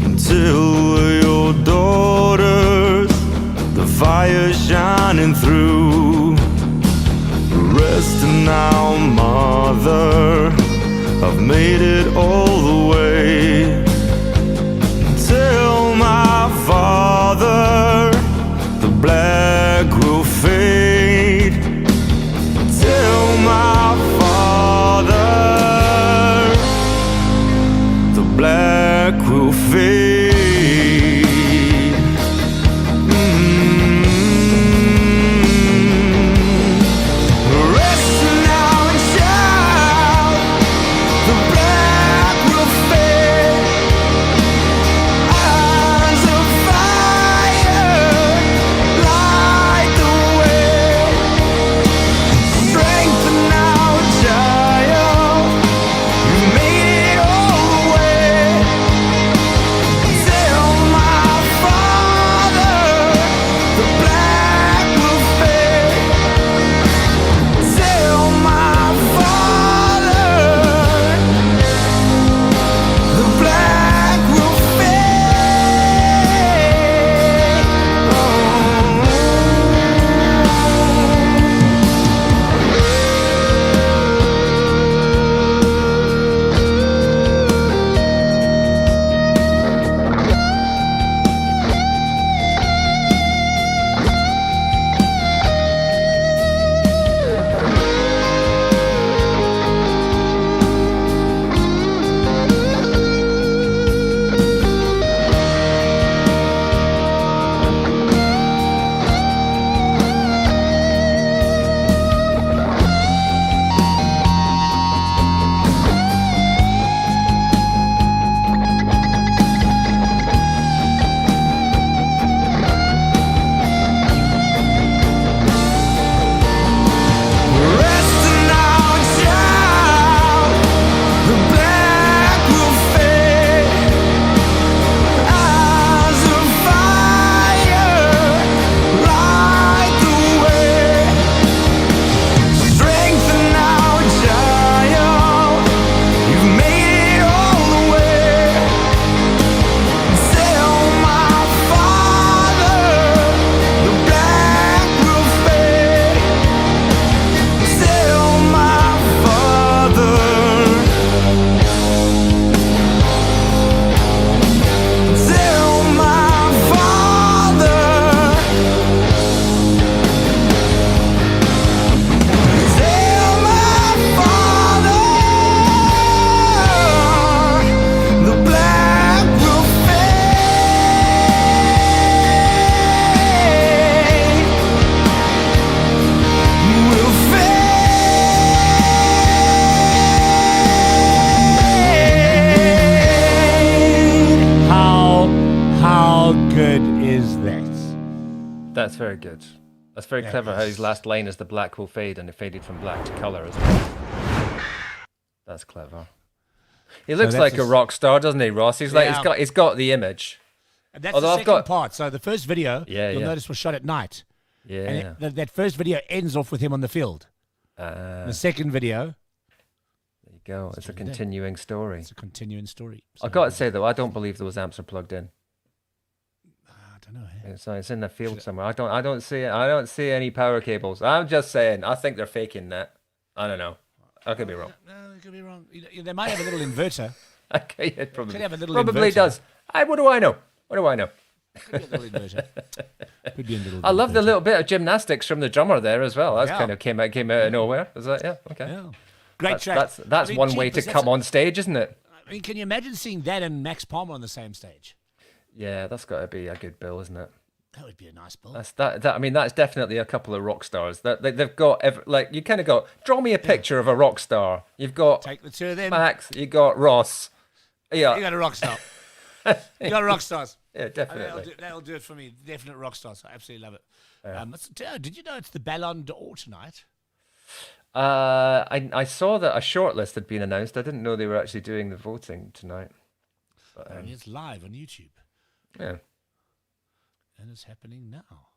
Until your daughters, the fire shining through. Rest now, mother, I've made it all the way. Tell my father the black will fade. Tell my father the black will fade. Rest now and shout, the black will fade. Eyes of fire light the way. Strength now, child, you made it all the way. Tell my father the black will fade. Tell my father the black will fade. Rest now and shout, the black will fade. Eyes of fire light the way. Strength now, child, you've made it all the way. Tell my father the black will fade. Tell my father. Tell my father. Tell my father the black will fade. Will fade. How good is that? That's very good. That's very Yeah, clever. How it's- his last line is the black will fade, and it faded from black to color as well. That's clever. He looks that's like a his- rock star, doesn't he, Ross? He's like Yeah. he's got the image. And that's Although the I've second got- part. So the first video, Yeah, you'll yeah. notice, was shot at night. Yeah. And that first video ends off with him on the field. The second video, There you go. It's a during the day. continuing story. it's a continuing story. I've got to say though, I don't believe those amps are plugged in. I don't know. Hey? It's in the field somewhere. I don't see it. I don't see any power cables. I'm just saying. I think they're faking that. I don't know. I could be wrong. No, you could be wrong. They might have a little inverter. Okay, it probably Could have a little probably inverter. does. What do I know? What do I know? Could be a little inverter. Could be a little. I love the inverter. little bit of gymnastics from the drummer there as well. That's Yeah. kind of came out of nowhere. Is that yeah? Okay. Yeah. Great That's track. that's I mean, one way to jeepers, come on stage, isn't it? I mean, can you imagine seeing that and Maxx Palmer on the same stage? Yeah, that's got to be a good bill, isn't it? That would be a nice bill. That's that. I mean, that's definitely a couple of rock stars. That they've got like you kind of got. Draw me a picture of a rock star. You've got Take the two of them. Max. You got Ross. Yeah, You got a rock star. You got rock stars. yeah, definitely. That'll do it for me. Definite rock stars. I absolutely love it. Did you know it's the Ballon d'Or tonight? I saw that a shortlist had been announced. I didn't know they were actually doing the voting tonight. But, I mean, it's live on YouTube, yeah. and it's happening now.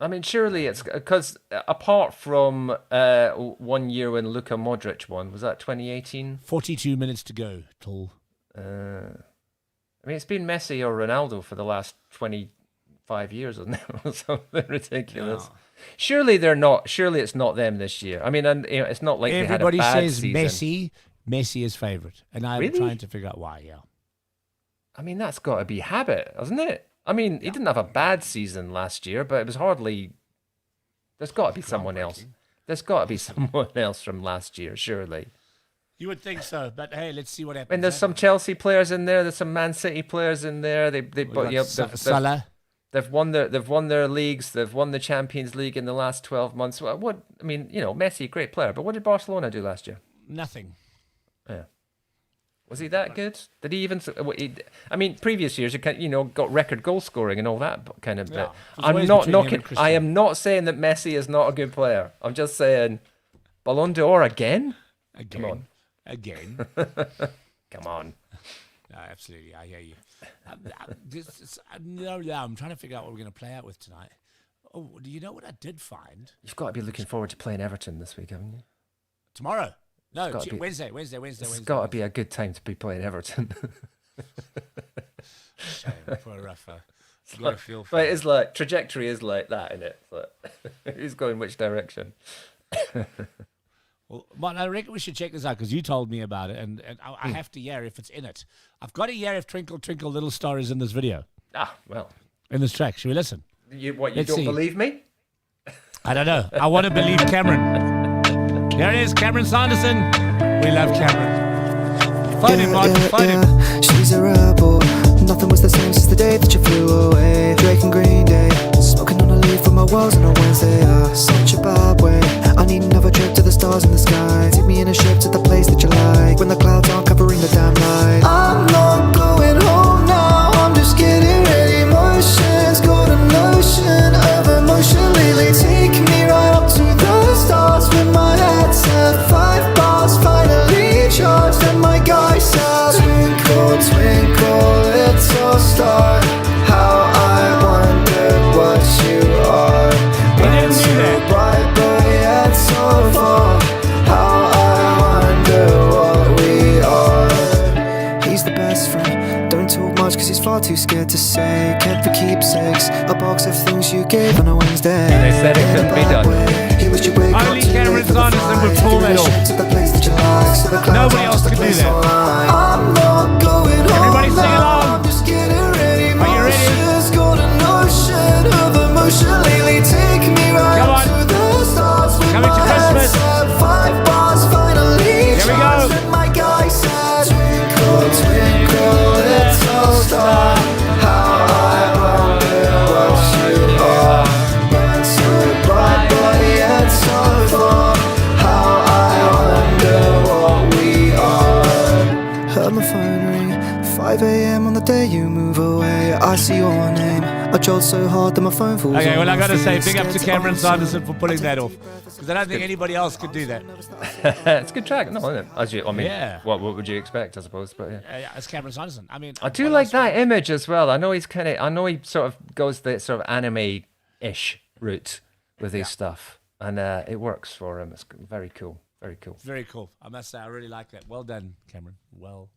I mean, surely it's because apart from 1 year when Luka Modric won, was that 2018? 42 minutes to go till. I mean, it's been Messi or Ronaldo for the last 25 years, isn't it? Something ridiculous. Yeah. Surely they're not. Surely it's not them this year. I mean, and it's not like Everybody they had a bad says season. Messi is favourite. And I'm Really? trying to figure out why, yeah. I mean, that's got to be habit, hasn't it? I mean, he didn't have a bad season last year, but it was hardly. There's got to be someone else. There's got to be someone else from last year, surely. You would think so, but hey, let's see what happens. I mean, there's some Chelsea players in there. There's some Man City players in there. Salah. They've won their leagues. They've won the Champions League in the last 12 months. What I mean, Messi, great player, but what did Barcelona do last year? Nothing. Yeah. Was he that good? Did he even? I mean, previous years, got record goal scoring and all that kind of bit. Yeah, I'm not knocking. I am not saying that Messi is not a good player. I'm just saying, Ballon d'Or again? Again. Come on. Again. Come on. No, absolutely. I hear you. I'm trying to figure out what we're going to play out with tonight. Oh, do you know what I did find? You've got to be looking forward to playing Everton this week, haven't you? Tomorrow. No, gotta be- Wednesday. It's got to be a good time to be playing Everton. Shame for a rougher. You got to feel for But it. it's like trajectory is like that, isn't it? It's like, who's going which direction? Well, Martin, I reckon we should check this out because you told me about it, and I have to hear if it's in it. I've got to hear if Twinkle Twinkle Little Star is in this video, Ah, well, in this track. Should we listen? you Let's don't see. believe me? I don't know. I want to believe Cameron. Here it is, Cameron Sanderson. We love Cameron. Phone him, Martin. Phone him. She's a rebel. Nothing was the same since the day that you flew away. Drake and Green Day, smoking on a leaf from my walls on a Wednesday. Such a bad way. I need another trip to the stars in the sky. Take me in a ship to the place that you like, when the clouds aren't covering the damn light. I'm not going home now. I'm just getting ready. Motions, golden notion of emotion lately. Take me right up to the stars with my head set. 5 bars finally charged, and my guy said, twinkle, twinkle, little star, how I wonder what you are. When so bright but yet so far, how I wonder what we are. He's the best friend, don't talk much cause he's far too scared to say. Kept for keepsakes, a box of things you gave on a Wednesday. They said it couldn't be done. Only Cameron Sanderson would pull that off. Nobody else could do that. I'm not going home. Everybody sing along. I'm just getting ready. Are you ready? Motions, golden ocean of emotion lately. Take me right Come up on. to the stars with Coming to my head Christmas. set. 5 bars finally Here we charged, go. and my guy said, twinkle, twinkle, little star, how I wonder what you are. Burn so bright but yet so far, how I wonder what we are. Heard my phone ring, 5 a.m. on the day you move away. I see your name, I jolt so hard that my phone falls. Okay, on well, I my got to say, feet. big up to Scared Cameron answer. Sanderson for pulling that off. Because I don't think anybody else could do that. It's a good track, no, isn't it? I mean, Yeah. what would you expect, I suppose? But yeah. Yeah, it's Cameron Sanderson. I mean, I do what like else that image as well. I know he sort of goes the sort of anime-ish route with his stuff, and it works for him. It's very cool, very cool. Very cool. I must say, I really like that. Well done, Cameron. Well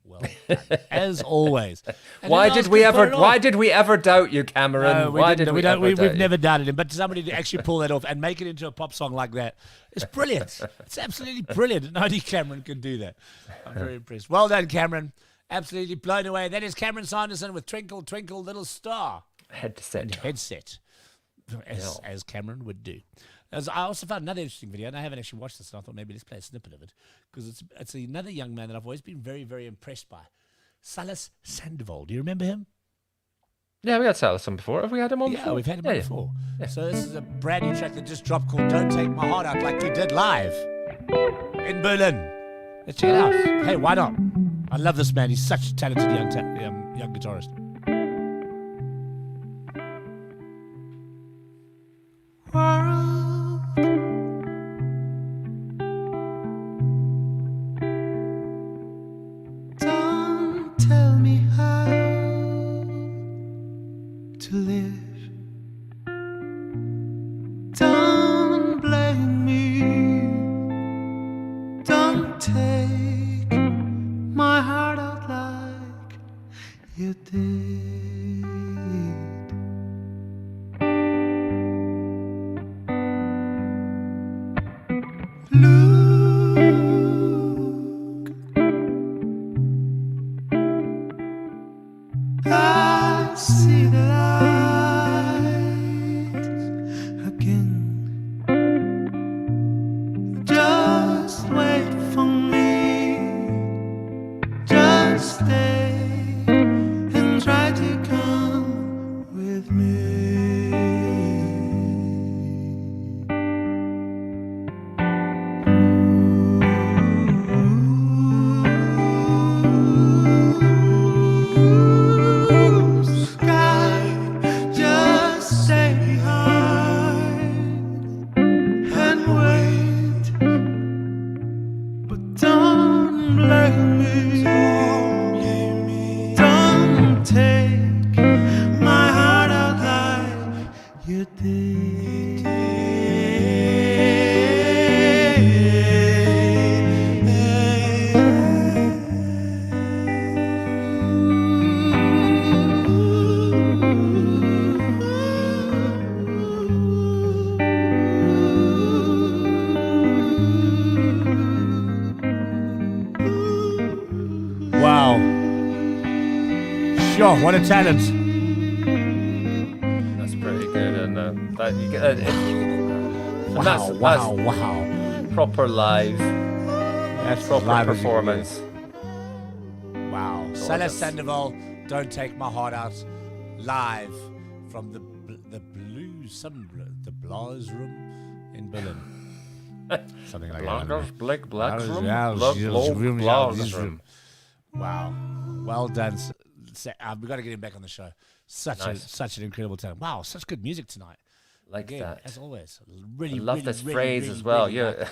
done. As always. And Why who else did we could pull ever? it off? Why did we ever doubt you, Cameron? No, Why did we ever doubt we've you? never doubted him, but somebody to actually pull that off and make it into a pop song like that, it's brilliant. It's absolutely brilliant. And only Cameron can do that. I'm very impressed. Well done, Cameron. Absolutely blown away. That is Cameron Sanderson with Twinkle, Twinkle, Little Star. Headset. Headset, as Cameron would do. I also found another interesting video, and I haven't actually watched this, and I thought maybe let's play a snippet of it, because it's another young man that I've always been very, very impressed by. Salas Sandoval. Do you remember him? Yeah, we had Salas on before. Have we had him on Yeah, before? we've had him on before. So this is a brand new track that just dropped called Don't Take My Heart Out, like we did live in Berlin. Let's check it out. Hey, why not? I love this man. He's such a talented young guitarist. Don't tell me how to live. my heart out like you did. Look, I see the light again. Just wait for me. Just stay and try to come with me. Sky, just stay behind and wait, but don't blame me. Don't take my heart out like you Wow. Sure, what a talent. That's pretty good, and that you get and Wow, wow, wow. proper live, That's proper live as you can performance. get. Wow. Salas Sandoval, Don't Take My Heart Out, live from the Blas Room in Berlin. Something like that. Black Room. Wow. Well done. We've got to get him back on the show. Such an incredible talent. Wow, such good music tonight. Like Again, that. as always. Really, I love really, this really, phrase really, as well. really Yeah,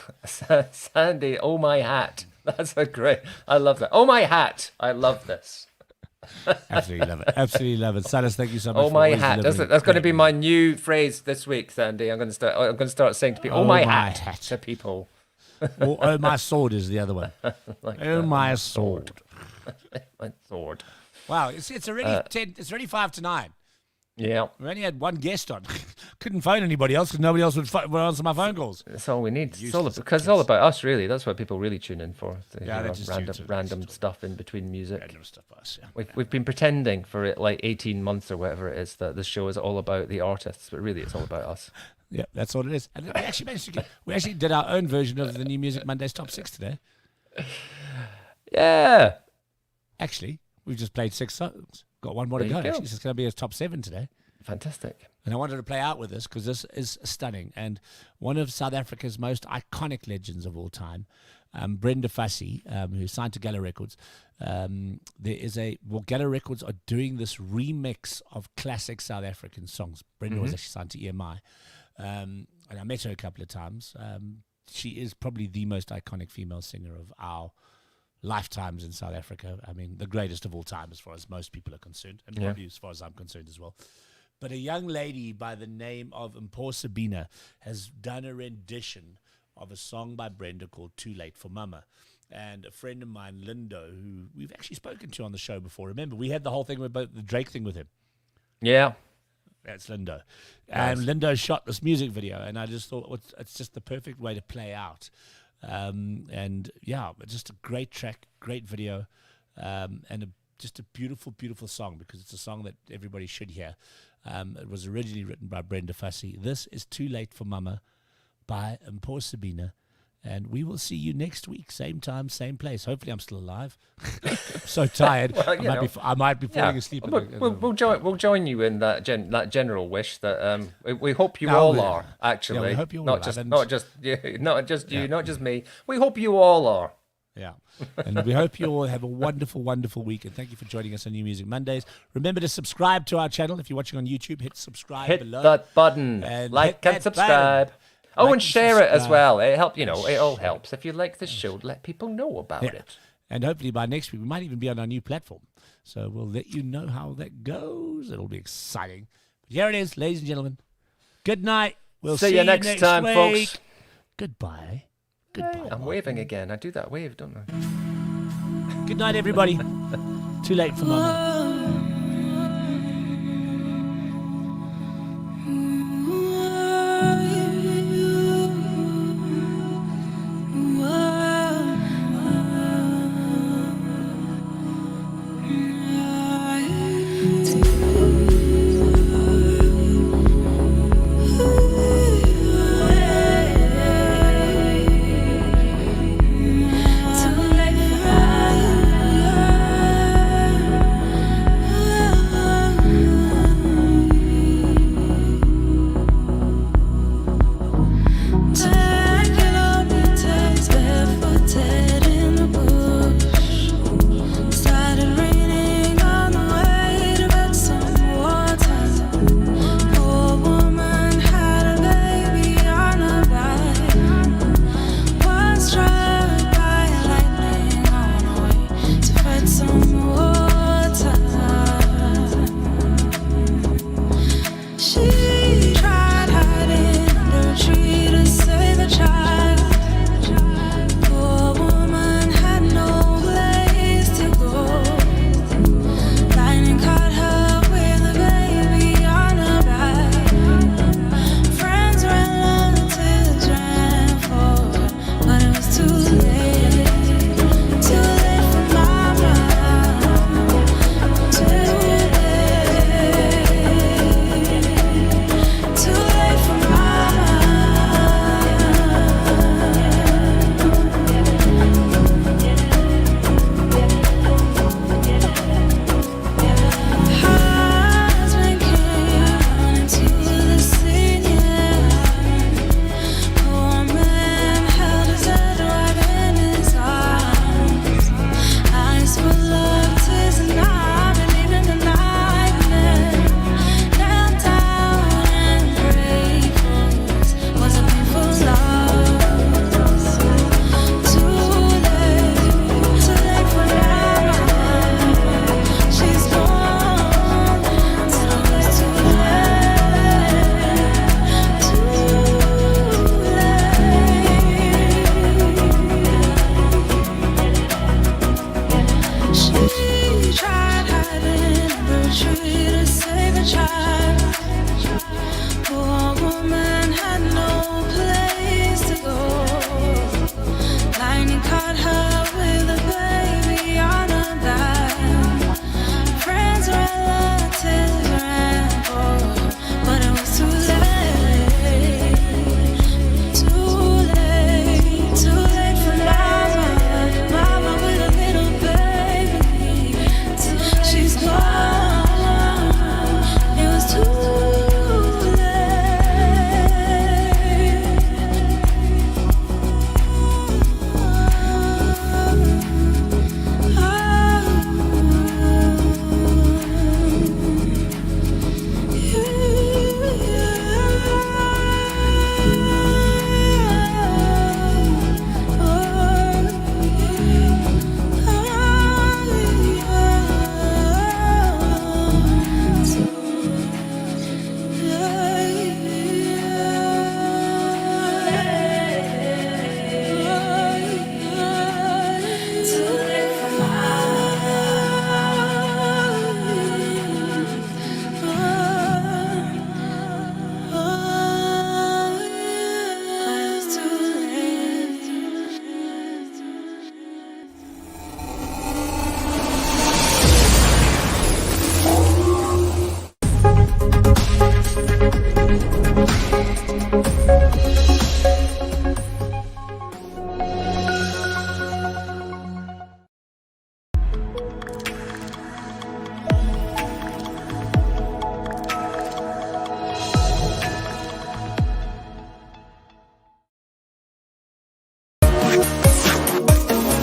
like- Sandy, oh my hat. That's a great. I love that. Oh my hat. I love this. Absolutely love it. Absolutely love it. Salas, thank you so much. Oh for my always hat. delivering That's going to great be my music. new phrase this week, Sandy. I'm going to start saying to people, "Oh, my hat," to people. Or, oh, my sword is the other one. Like Oh, that. my sword. My sword. Wow, it's already 10. It's already 5 to 9. Yeah, We only had one guest on. Couldn't phone anybody else because nobody else would answer my phone calls. that's all we need. Useless Because it's all about us, really. That's what people really tune in for. To Yeah, hear they just random, tune to random listen to stuff in between music. Random stuff, us, yeah. We've been pretending for it like 18 months or whatever it is that this show is all about the artists, but really it's all about us. Yeah, that's all it is. And we actually managed to we actually did our own version of the New Music Mondays Top 6 today. Yeah. Actually, we've just played 6 songs. Got one more to There go. you go. Actually, it's going to be a top 7 today. Fantastic. And I wanted to play out with this because this is stunning. And one of South Africa's most iconic legends of all time, Brenda Fassie, who signed to Gala Records. Gala Records are doing this remix of classic South African songs. Brenda was actually signed to EMI. And I met her a couple of times. She is probably the most iconic female singer of our lifetimes in South Africa. I mean, the greatest of all time as far as most people are concerned, and probably as far as I'm concerned as well. But a young lady by the name of Mpho Sabina has done a rendition of a song by Brenda called Too Late for Mama. And a friend of mine, Lindo, who we've actually spoken to on the show before. Remember, we had the whole thing about the Drake thing with him. Yeah. That's Lindo. And Lindo shot this music video, and I just thought it's just the perfect way to play out. And yeah, just a great track, great video, and just a beautiful, beautiful song because it's a song that everybody should hear. It was originally written by Brenda Fassie. This is Too Late for Mama by Mpho Sabina. And we will see you next week, same time, same place. Hopefully, I'm still alive. I'm so tired. Well, I might be falling asleep. We'll join you in that general wish that we hope you No, all we- are actually. yeah, we hope you all not are, just and- not just you, not just you, not just me. We hope you all are. Yeah. And we hope you all have a wonderful, wonderful week. And thank you for joining us on New Music Mondays. Remember to subscribe to our channel. If you're watching on YouTube, hit subscribe Hit below. that button, And like hit and that subscribe. button. Oh, Like and and share it as subscribe. well. It help. It all helps. If you like the show, let people know about Yeah. it. And hopefully by next week, we might even be on our new platform. So we'll let you know how that goes. It'll be exciting. But here it is, ladies and gentlemen. Good night. We'll see you next time, week. folks. Goodbye. Goodbye. I'm waving again. I do that wave, don't I? Good night, everybody. Too late for mama.